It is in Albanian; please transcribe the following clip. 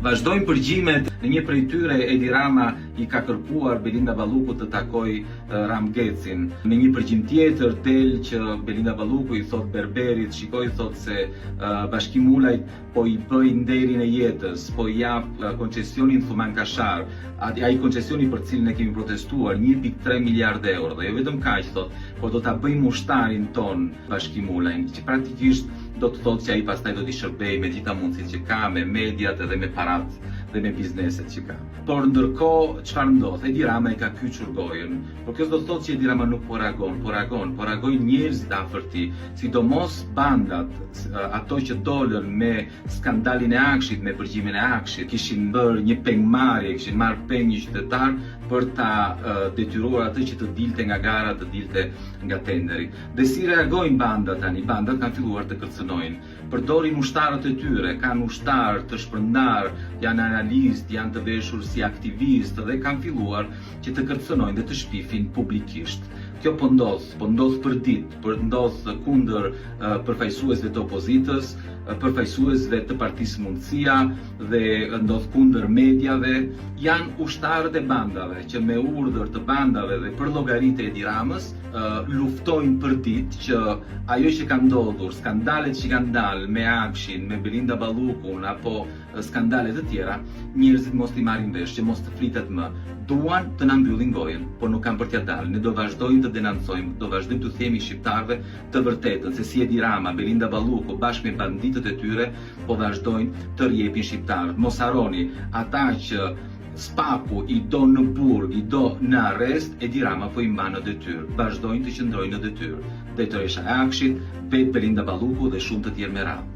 Vazhdojnë përgjimet, në një prej tyre Edi Rama i ka kërkuar Belinda Balluku të takoj Ram Gecin. Në një përgjim tjetër del që Belinda Balluku i thot Berberit, shikoj thot se Bashkimu Ulajt po i bëj nderin e jetës, po i jap koncesionin Thuman Kashar, ai koncesioni për cilin e kemi protestuar 1.3 miliard euro, dhe jo vetëm kaq thot, po do ta bëjmë ushtarin ton Bashkimu Ulajt, që praktikisht do të thotë që ai pastaj do t'i shërbej me gjitha mundësitë që ka, me mediat edhe me parat dhe me bizneset që ka. Por ndërkohë çfarë ndodh? Edi Rama e ka kyçur gojën. Por kjo do të thotë që Edi Rama nuk po reagojnë njerëzit afër tij, sidomos bandat, ato që dolën me skandalin e Akshit, me përgjimin e Akshit, kishin bërë një pengmarrje, kishin marrë peng një qytetar për ta detyruar atë që të dilte nga gara, të dilte nga tenderi. Dhe si reagojnë bandat tani? Bandat kanë filluar të kërcënojnë. Përdorin ushtarët e tyre, kanë ushtarë të shpërndar, janë analistë, janë të veshur si aktivistë dhe kanë filluar që të kërcënojnë dhe të shpifin publikisht. Kjo po ndodh për ditë, ndodh kundër përfaqësuesve të opozitës, përfaqësuesve të Partisë Mundësia dhe ndodh kundër mediave. Janë ushtarët e bandave që me urdhër të bandave dhe për llogaritë e Edi Ramës luftojnë për ditë që ajo që ka ndodhur, skandalet që kanë dalë me Akshin, me Belinda Ballukun apo skandale të tjera, njerëzit mos t'i marrin vesh, që mos të flitet më. Duan të na mbyllin gojën, por nuk kanë për t'ia dalë. Ne do vazhdojmë të denancojmë, do vazhdojmë të themi shqiptarëve të vërtetën, se si Edi Rama, Belinda Balluku bashkë me banditët e tyre po vazhdojnë të rjepin shqiptarët. Mos harroni, ata që Spaku i do në burg, i do në arrest, Edi Rama po i mban në detyrë. Vazhdojnë të qëndrojnë në detyrë. Drejtoresha e Akshit, vet Belinda Balluku dhe shumë të tjerë me radhë.